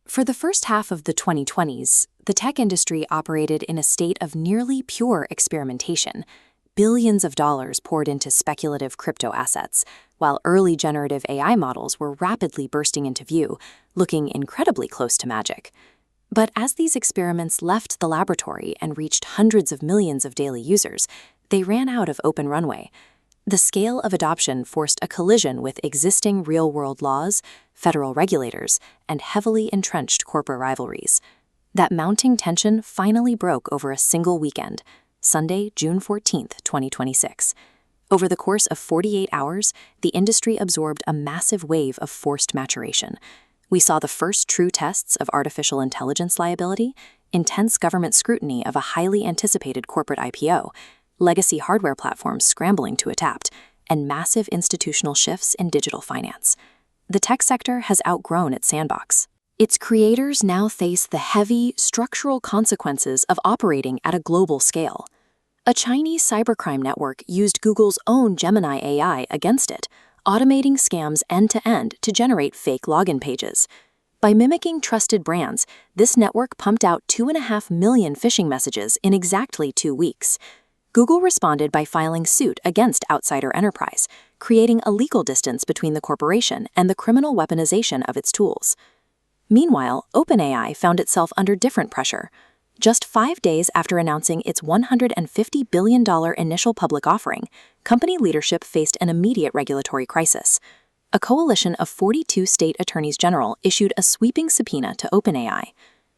For the first half of the 2020s, the tech industry operated in a state of nearly pure experimentation. Billions of dollars poured into speculative crypto assets, while early generative AI models were rapidly bursting into view, looking incredibly close to magic. But as these experiments left the laboratory and reached hundreds of millions of daily users, they ran out of open runway. The scale of adoption forced a collision with existing real-world laws, federal regulators, and heavily entrenched corporate rivalries. That mounting tension finally broke over a single weekend, Sunday, June 14, 2026. Over the course of 48 hours, the industry absorbed a massive wave of forced maturation. We saw the first true tests of artificial intelligence liability, intense government scrutiny of a highly anticipated corporate IPO, legacy hardware platforms scrambling to adapt, and massive institutional shifts in digital finance. The tech sector has outgrown its sandbox. Its creators now face the heavy, structural consequences of operating at a global scale. A Chinese cybercrime network used Google's own Gemini AI against it, automating scams end-to-end to generate fake login pages. By mimicking trusted brands, this network pumped out 2.5 million phishing messages in exactly 2 weeks. Google responded by filing suit against Outsider Enterprise, creating a legal distance between the corporation and the criminal weaponization of its tools. Meanwhile, OpenAI found itself under different pressure. Just 5 days after announcing its $150 billion initial public offering, company leadership faced an immediate regulatory crisis. A coalition of 42 state attorneys general issued a sweeping subpoena to OpenAI.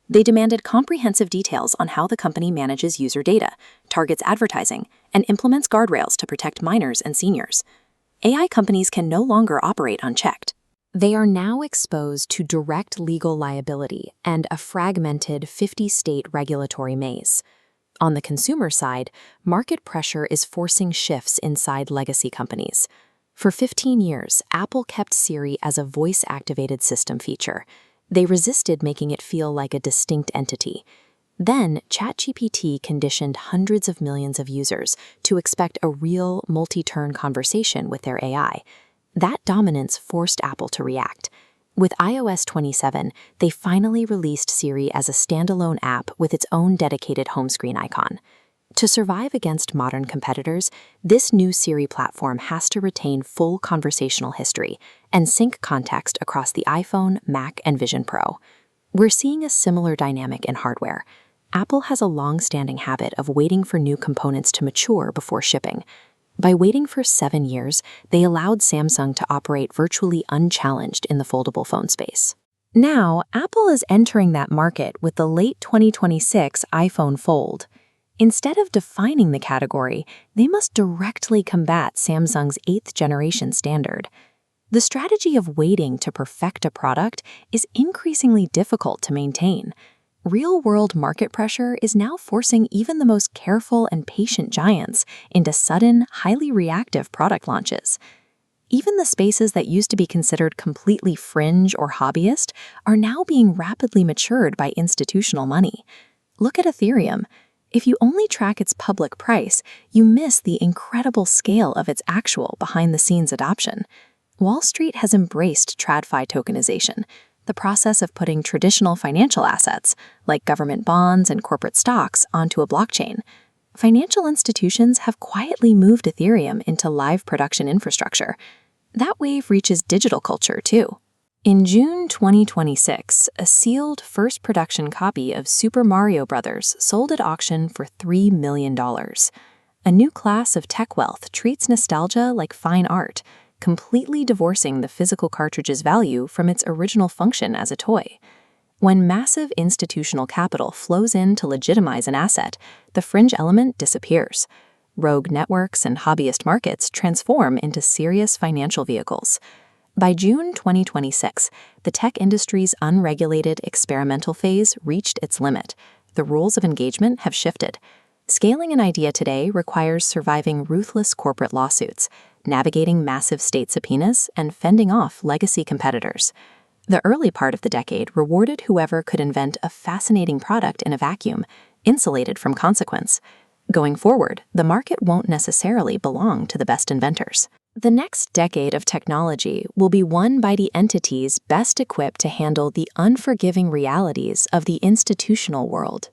They demanded comprehensive details on how the company manages user data, targets advertising, and implements guardrails to protect minors and seniors. AI companies can no longer operate unchecked. They are now exposed to direct legal liability and a fragmented 50-state regulatory maze. On the consumer side, market pressure is forcing shifts inside legacy companies. For 15 years, Apple kept Siri as a voice-activated system feature. They resisted making it feel like a distinct entity. Then, ChatGPT conditioned hundreds of millions of users to expect a real, multi-turn conversation with their AI. That dominance forced Apple to react. With iOS 27, they finally released Siri as a standalone app with its own dedicated home screen icon. To survive against modern competitors, this new Siri platform has to retain full conversational history and sync context across the iPhone, Mac, and Vision Pro. We're seeing a similar dynamic in hardware. Apple has a long-standing habit of waiting for new components to mature before shipping. By waiting for 7 years, they allowed Samsung to operate virtually unchallenged in the foldable phone space. Now, Apple is entering that market with the late 2026 iPhone Fold. Instead of defining the category, they must directly combat Samsung's 8th-generation standard. The strategy of waiting to perfect a product is increasingly difficult to maintain. Real-world market pressure is now forcing even the most careful and patient giants into sudden, highly reactive product launches. Even the spaces that used to be considered completely fringe or hobbyist are now being rapidly matured by institutional money. Look at Ethereum. If you only track its public price, you miss the incredible scale of its actual behind-the-scenes adoption. Wall Street has embraced TradFi tokenization, the process of putting traditional financial assets, like government bonds and corporate stocks, onto a blockchain. Financial institutions have quietly moved Ethereum into live production infrastructure. That wave reaches digital culture, too. In June 2026, a sealed first production copy of Super Mario Bros. Sold at auction for $3 million. A new class of tech wealth treats nostalgia like fine art, completely divorcing the physical cartridge's value from its original function as a toy. When massive institutional capital flows in to legitimize an asset, the fringe element disappears. Rogue networks and hobbyist markets transform into serious financial vehicles. By June 2026, the tech industry's unregulated experimental phase reached its limit. The rules of engagement have shifted. Scaling an idea today requires surviving ruthless corporate lawsuits, navigating massive state subpoenas, and fending off legacy competitors. The early part of the decade rewarded whoever could invent a fascinating product in a vacuum, insulated from consequence. Going forward, the market won't necessarily belong to the best inventors. The next decade of technology will be won by the entities best equipped to handle the unforgiving realities of the institutional world.